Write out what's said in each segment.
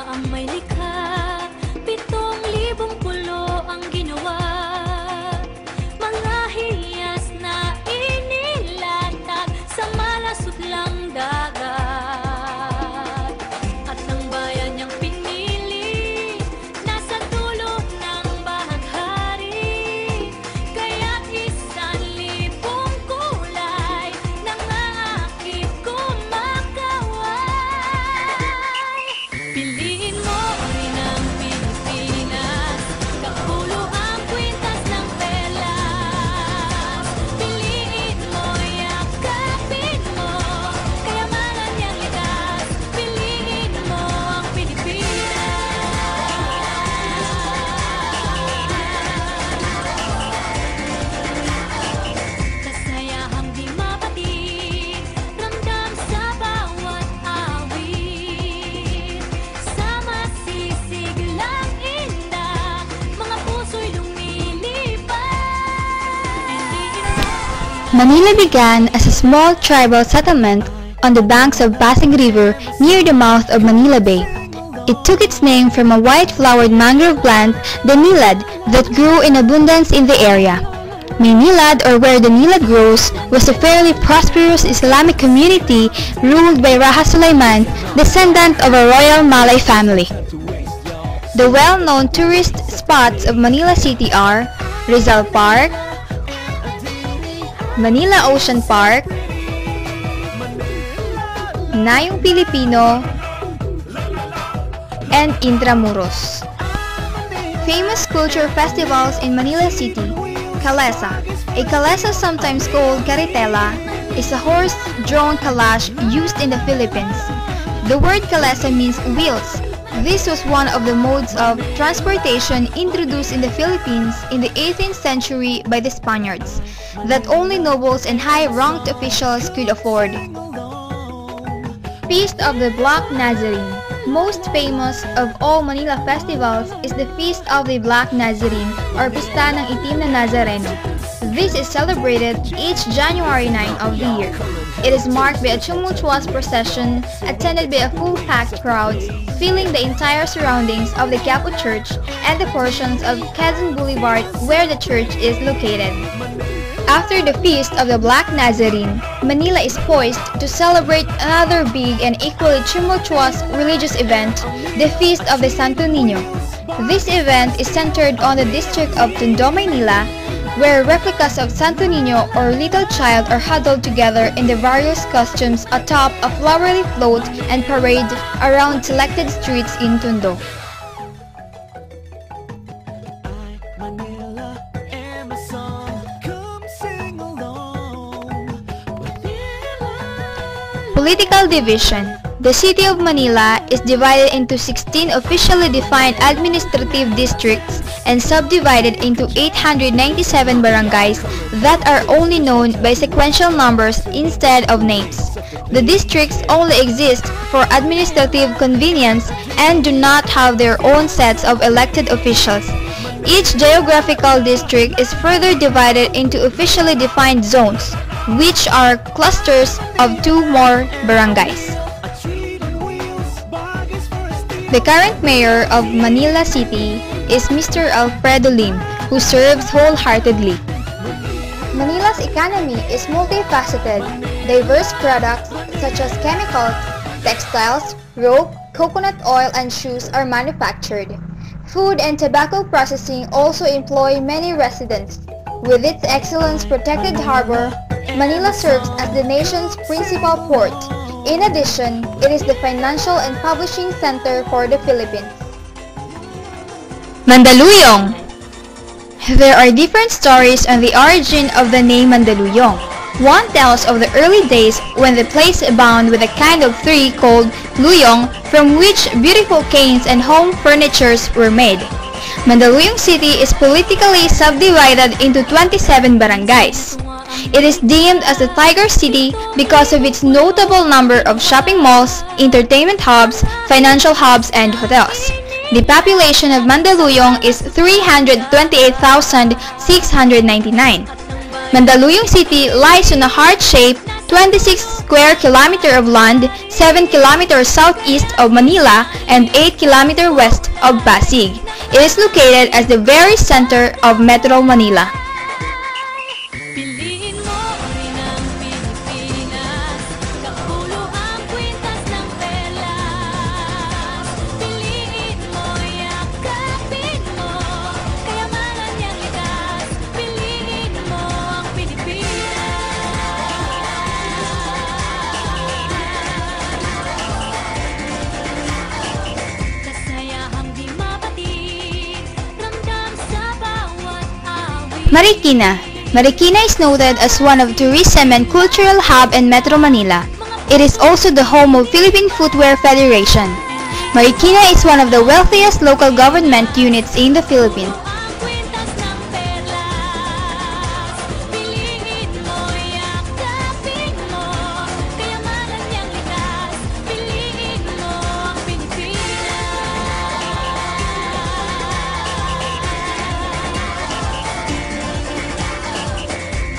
ang may likha, 7,000 pulo ang ginawa. Mga hiyas na inilatag sa malasutlang dagat. At ang bayan niyang pinili, nasa dulo ng bahaghari. Kaya't 1,000 kulay nangaakit kumakaway. Piliin mo rin ang Pilipinas, kapulo ang kwintas ng pelas. Piliin mo, yakapin mo, kayamanan niyang likas. Piliin mo ang Pilipinas. Kasayahang di mapatid, ramdam sa bawat awit. Sa masisiglang inda, mga puso'y lumilipad. Manila began as a small tribal settlement on the banks of Pasig River near the mouth of Manila Bay. It took its name from a white-flowered mangrove plant, the nilad, that grew in abundance in the area. Maynilad, or where the nilad grows, was a fairly prosperous Islamic community ruled by Raja Sulaiman, descendant of a royal Malay family. The well-known tourist spots of Manila City are Rizal Park, Manila Ocean Park, Nayong Pilipino, and Intramuros. Famous culture festivals in Manila City. Kalesa. A kalesa, sometimes called karitela, is a horse-drawn kalash used in the Philippines. The word kalesa means wheels. This was one of the modes of transportation introduced in the Philippines in the 18th century by the Spaniards, that only nobles and high-ranked officials could afford. Feast of the Black Nazarene. Most famous of all Manila festivals is the Feast of the Black Nazarene, or Pista ng Itim na Nazareno. This is celebrated each January 9 of the year. It is marked by a tumultuous procession attended by a full-packed crowds filling the entire surroundings of the Quiapo Church and the portions of Quezon Boulevard where the church is located. After the Feast of the Black Nazarene, Manila is poised to celebrate another big and equally tumultuous religious event, the Feast of the Santo Niño. This event is centered on the district of Tondo, Manila, where replicas of Santo Niño or Little Child are huddled together in the various costumes atop a flowery float and parade around selected streets in Tondo. Political division. The city of Manila is divided into 16 officially defined administrative districts and subdivided into 897 barangays that are only known by sequential numbers instead of names. The districts only exist for administrative convenience and do not have their own sets of elected officials. Each geographical district is further divided into officially defined zones, which are clusters of 2 more barangays. The current mayor of Manila City is Mr. Alfredo Lim, who serves wholeheartedly. Manila's economy is multifaceted. Diverse products such as chemicals, textiles, rope, coconut oil, and shoes are manufactured. Food and tobacco processing also employ many residents. With its excellence-protected harbor, Manila serves as the nation's principal port. In addition, it is the financial and publishing center for the Philippines. Mandaluyong. There are different stories on the origin of the name Mandaluyong. One tells of the early days when the place abounded with a kind of tree called luyong, from which beautiful canes and home furnitures were made. Mandaluyong City is politically subdivided into 27 barangays. It is deemed as the Tiger City because of its notable number of shopping malls, entertainment hubs, financial hubs, and hotels. The population of Mandaluyong is 328,699. Mandaluyong City lies on a heart-shaped 26 square kilometer of land, 7 kilometers southeast of Manila, and 8 kilometers west of Pasig. It is located as the very center of Metro Manila. Piliin mo rin ang Pilipinas, kapulo ang kwintas ng perlas. Piliin mo, yakapin mo, kayamanan niyang likas. Piliin mo ang Pilipinas. Kasayahang di mapatid, ramdam sa bawat awit. Marikina. Marikina is noted as one of tourism and cultural hub in Metro Manila. It is also the home of Philippine Footwear Federation. Marikina is one of the wealthiest local government units in the Philippines. Ang kwintas ng perlas. Piliin mo, yakapin mo, kayamanan niyang likas. Piliin mo ang Pilipinas.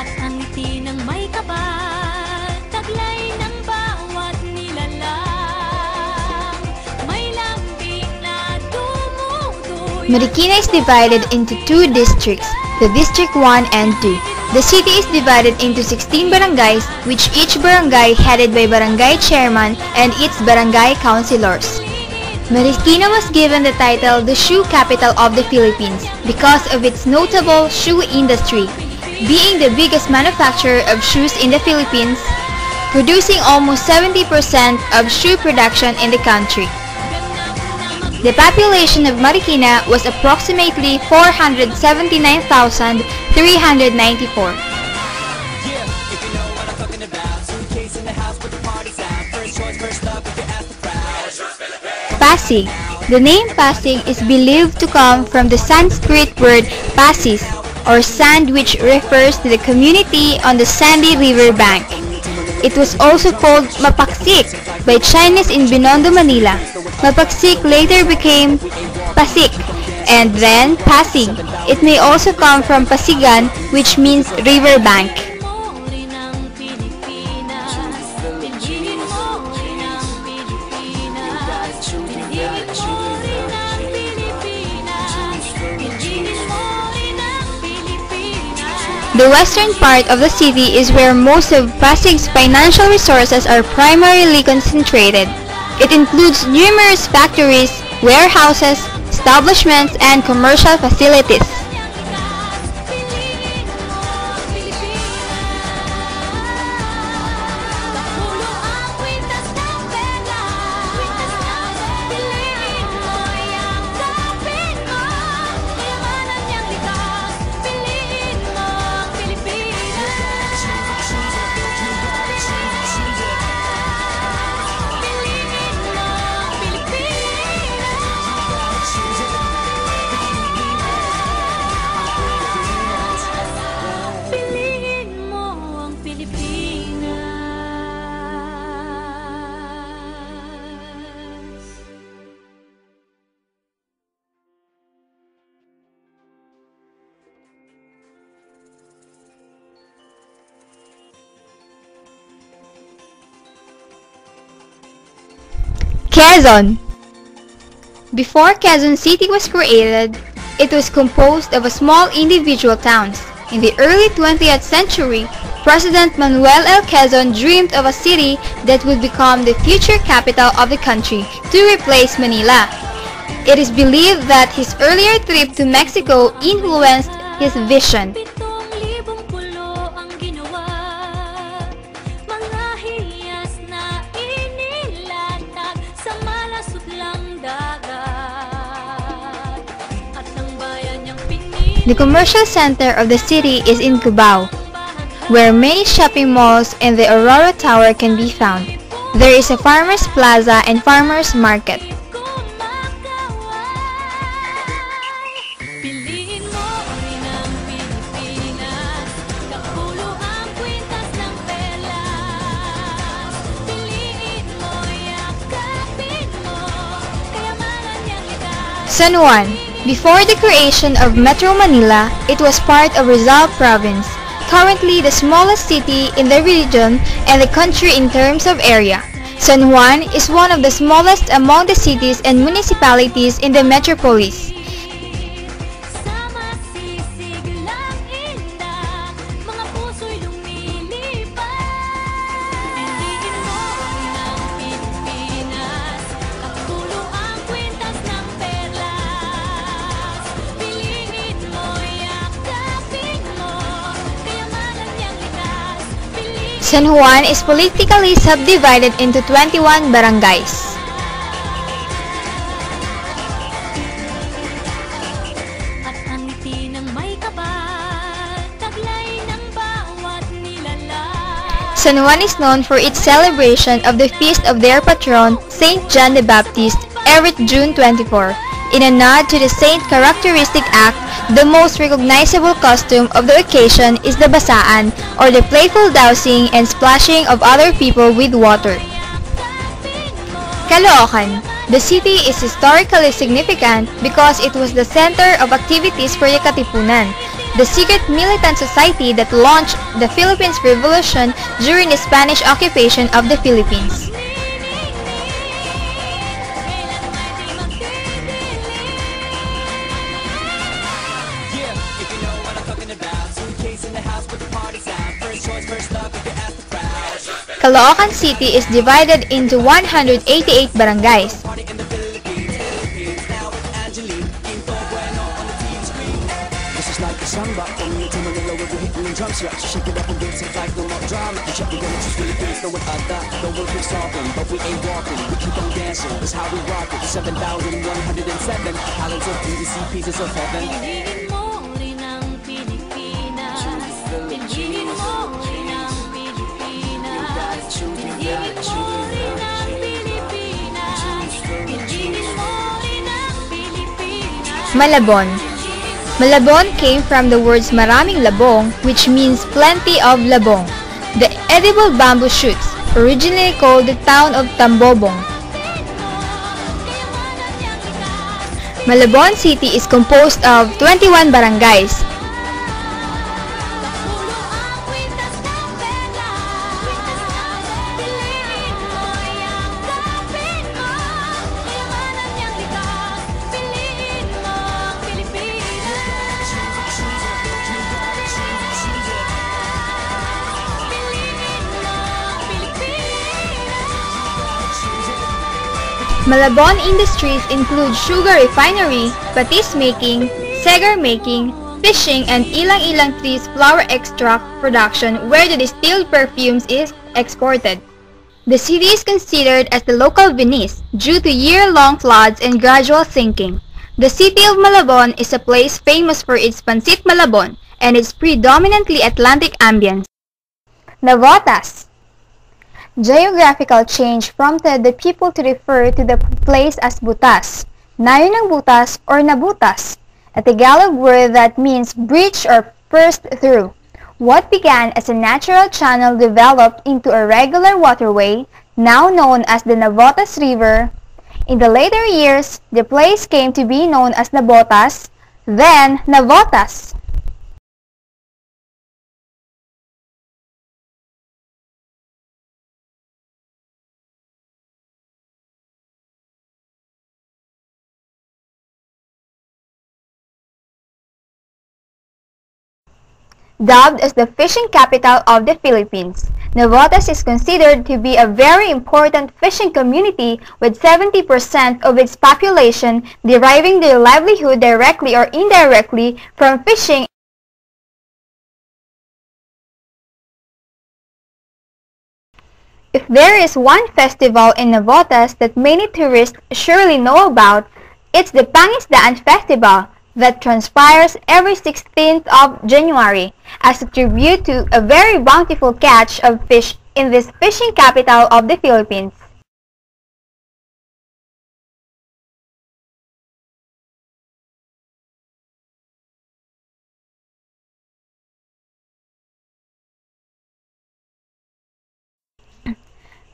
At ang ngiti ng may kapal, taglay ng bawat nilalang. May lambing na dumuduy. Marikina is divided into two districts, the District 1 and 2. The city is divided into 16 barangays, which each barangay headed by barangay chairman and its barangay councilors. Marikina was given the title the shoe capital of the Philippines because of its notable shoe industry, being the biggest manufacturer of shoes in the Philippines, producing almost 70% of shoe production in the country. The population of Marikina was approximately 479,394. Pasig. The name Pasig is believed to come from the Sanskrit word pasis, or sand, which refers to the community on the sandy river bank. It was also called Mapaksik by Chinese in Binondo, Manila. Mapaksik later became Pasig and then Pasig. It may also come from Pasigan, which means river bank. Mo rin ang Pilipinas. Piliin mo rin ang Pilipinas. Piliin mo rin ang Pilipinas. Piliin mo rin ang Pilipinas. The western part of the city is where most of Pasig's financial resources are primarily concentrated. It includes numerous factories, warehouses, establishments, and commercial facilities. Piliin mo ang Pilipinas. Kapulo ang kwintas ng perlas. Piliin mo, yakapin mo, kayamanan niyang likas. Piliin mo ang Pilipinas. Piliin mo ang Pilipinas. Piliin mo ang Pilipinas. Quezon. Before Quezon City was created, it was composed of a small individual towns. In the early 20th century, President Manuel L. Quezon dreamed of a city that would become the future capital of the country to replace Manila. It is believed that his earlier trip to Mexico influenced his vision. 7,000 pulo ang ginawa, mga hiyas na inilatag sa malasutlang dagat. At ang bayan niyang pinili The commercial center of the city is in Cubao, where many shopping malls and the Aurora Tower can be found. There is a farmers plaza and farmers market. Piliin mo rin ang Pilipinas, kapulo ang kwintas ng perlas. Piliin mo, yakapin mo, kayamanan niyang likas. San Juan. Before the creation of Metro Manila, it was part of Rizal Province. currently the smallest city in the region and the country in terms of area. San Juan is one of the smallest among the cities and municipalities in the metropolis. Sa masisiglang inda, mga puso'y lumilipad. Piliin mo ng Pilipinas, katulo ang kwintas ng perlas. Piliin mo, yakapin mo, kayamanan niyang likas. San Juan is politically subdivided into 21 barangays. At ang ngiti ng may kapal, taglay ng bawat nilalang. San Juan is known for its celebration of the feast of their patron, Saint John the Baptist, every June 24. In a nod to the saint characteristic act, the most recognizable costume of the occasion is the basaan, or the playful dousing and splashing of other people with water. Caloocan. The city is historically significant because it was the center of activities for the Katipunan, the secret militant society that launched the Philippines Revolution during the Spanish occupation of the Philippines. Caloocan City is divided into 188 barangays. Piliin mo rin ang Pilipinas. Piliin mo rin ang Pilipinas. Piliin mo rin ang Pilipinas. Piliin mo rin ang Pilipinas. Malabon. Malabon came from the words maraming labong, which means plenty of labong. The edible bamboo shoots, originally called the town of Tambobong. Malabon City is composed of 21 barangays. Katulo ang kwintas ng perlas. Piliin mo, yakapin mo, kayamanan niyang likas. Piliin mo ang Pilipinas. Piliin mo ang Pilipinas. Malabon industries include sugar refinery, patis making, segar making, fishing, and ilang-ilang trees flower extract production where the distilled perfumes is exported. The city is considered as the local Venice due to year-long floods and gradual sinking. The city of Malabon is a place famous for its pancit Malabon and its predominantly Atlantic ambience. Navotas. Geographical change prompted the people to refer to the place as Butas, Nayon ng Butas or Nabutas, a Tagalog word that means breach or burst through. What began as a natural channel developed into a regular waterway, now known as the Navotas River. In the later years, the place came to be known as Nabotas, then Navotas. Dubbed as the fishing capital of the Philippines, Navotas is considered to be a very important fishing community with 70% of its population deriving their livelihood directly or indirectly from fishing. If there is one festival in Navotas that many tourists surely know about, it's the Pangisdaan Festival that transpires every 16th of January as a tribute to a very bountiful catch of fish in this fishing capital of the Philippines.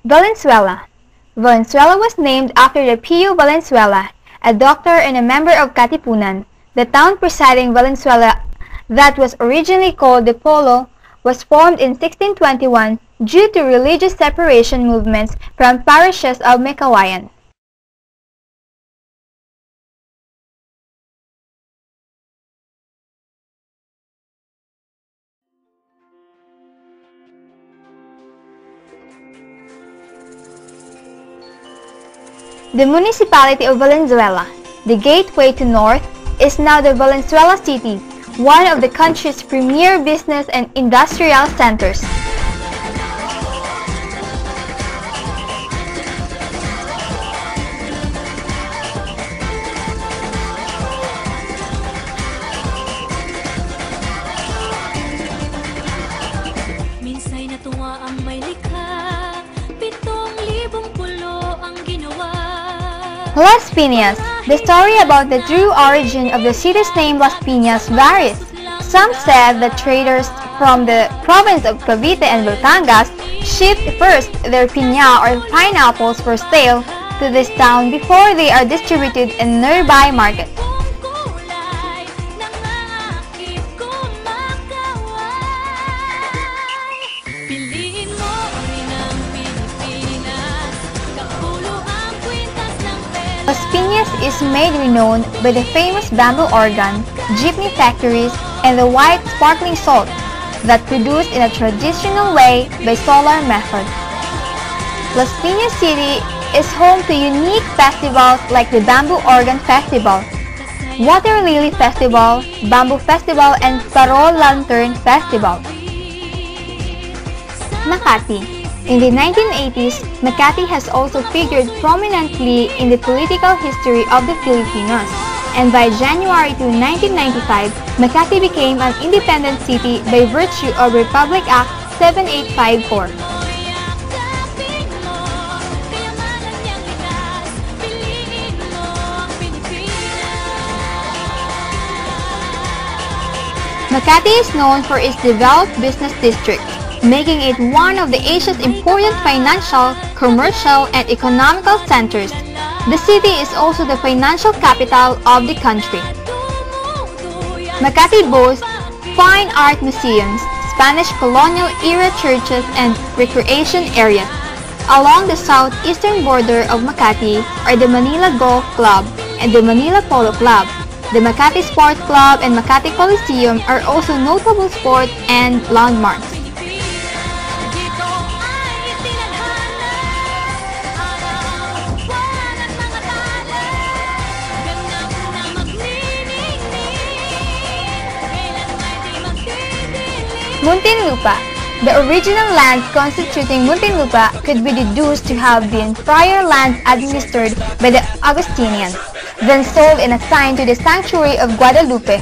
Valenzuela. Valenzuela was named after the Pio Valenzuela, a doctor and a member of Katipunan. The town presiding Valenzuela that was originally called the Polo was formed in 1621 due to religious separation movements from parishes of Mekawayan. The municipality of Valenzuela, the gateway to north, is now the Valenzuela City, one of the country's premier business and industrial centers. Minsay natuwa ang may likha, 7,000 pulo ang ginawa. Las Piñas. The story about the true origin of the city's name Las Piñas varies. Some said that traders from the province of Cavite and Batangas shipped first their piña or pineapples for sale to this town before they are distributed in nearby markets. Kulay nangangakit kumakaway. Piliin mo rin ang Pilipinas, kapulo ang kwintas ng pera. Las Piñas is made renowned by the famous bamboo organ, jeepney factories, and the white sparkling salt that produced in a traditional way by solar method. Las Piñas City is home to unique festivals like the Bamboo Organ Festival, Water Lily Festival, Bamboo Festival, and Parol Lantern Festival. Makati. In the 1980s, Makati has also figured prominently in the political history of the Filipinos, and by January 2, 1995, Makati became an independent city by virtue of Republic Act 7854. Makati is known for its developed business district, making it one of the Asia's important financial, commercial, and economical centers. The city is also the financial capital of the country. Makati boasts fine art museums, Spanish colonial era churches, and recreation areas. Along the southeastern border of Makati are the Manila Golf Club and the Manila Polo Club. The Makati Sports Club and Makati Coliseum are also notable sport and landmarks. Muntinlupa. The original land constituting Muntinlupa could be deduced to have been prior land administered by the Augustinians, then sold and assigned to the Sanctuary of Guadalupe.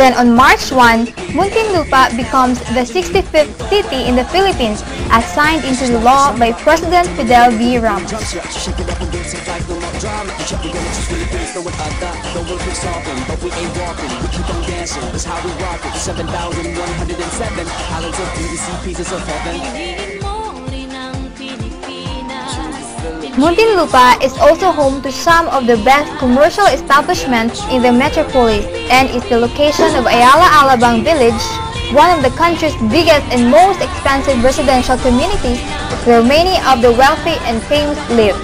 Then on March 1, Muntinlupa becomes the 65th city in the Philippines, as signed into the law by President Fidel V. Ramos. Muntinlupa is also home to some of the best commercial establishments in the metropolis and is the location of Ayala Alabang Village, one of the country's biggest and most expensive residential communities where many of the wealthy and famous live.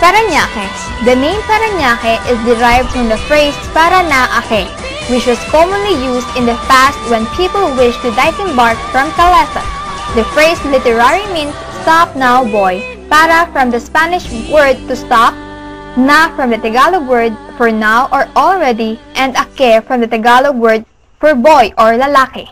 Parañaque. The name Parañaque is derived from the phrase para na ake, which was commonly used in the past when people wished to disembark from Calesa. The phrase literally means stop now boy, para from the Spanish word to stop, na from the Tagalog word for now or already, and ake from the Tagalog word for boy or lalaki.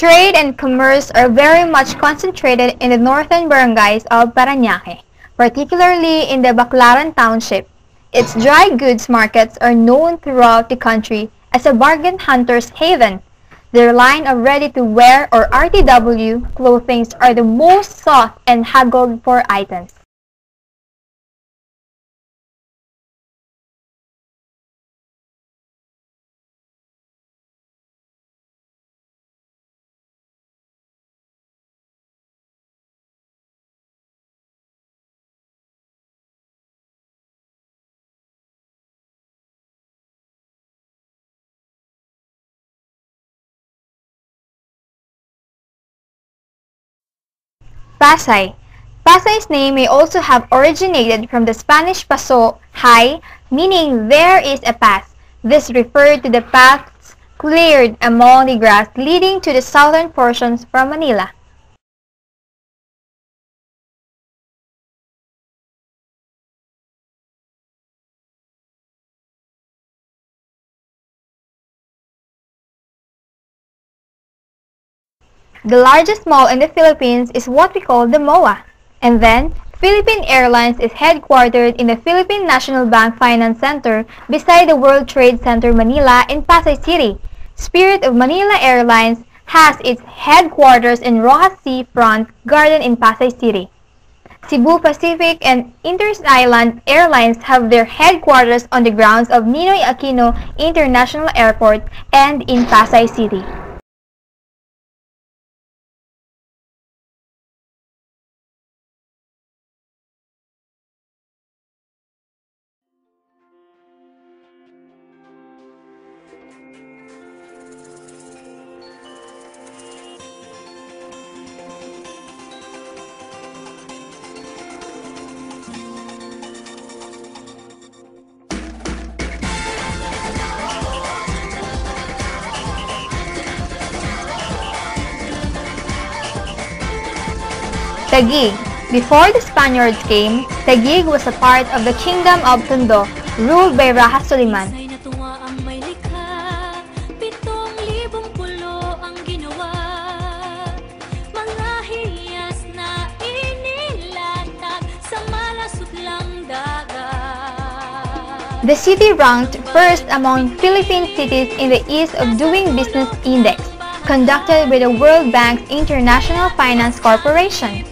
Trade and commerce are very much concentrated in the northern barangays of Parañaque, particularly in the Baclaran Township. Its dry goods markets are known throughout the country as a bargain hunter's haven. Their line of ready-to-wear or RTW clothing are the most sought and haggled for items. Pasay. Pasay's name may also have originated from the Spanish paso, high, meaning there is a pass. This referred to the paths cleared among the grass leading to the southern portions from Manila. The largest mall in the Philippines is what we call the MOA. And then, Philippine Airlines is headquartered in the Philippine National Bank Finance Center beside the World Trade Center Manila in Pasay City. Spirit of Manila Airlines has its headquarters in Rojas Seafront Garden in Pasay City. Cebu Pacific and Interisland Airlines have their headquarters on the grounds of Ninoy Aquino International Airport and in Pasay City. Taguig. Before the Spaniards came, Taguig was a part of the Kingdom of Tondo, ruled by Raja Suliman. Ay natuwa ang may likha, 7,000 pulo ang ginawa. Mga hiyas na inilatag sa malasutlang dagat. The city ranked first among Philippine cities in the Ease of Doing Business Index, conducted by the World Bank's International Finance Corporation.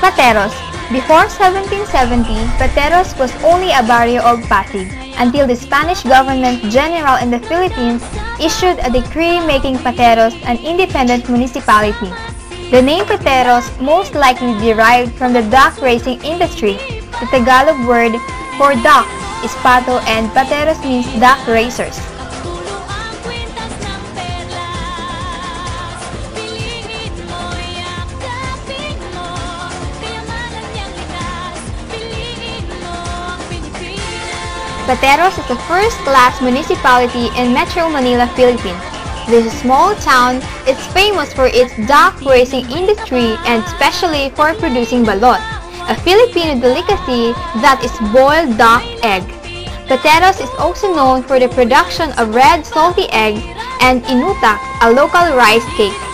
Pateros. Before 1770, Pateros was only a barrio of Pasig until the Spanish government general in the Philippines issued a decree making Pateros an independent municipality. The name Pateros most likely derived from the duck racing industry. The Tagalog word for duck is pato and Pateros means duck racers. Pateros is the first-class municipality in Metro Manila, Philippines. This small town is famous for its duck racing industry and especially for producing balot, a Filipino delicacy that is boiled duck egg. Pateros is also known for the production of red salty eggs and inutak, a local rice cake.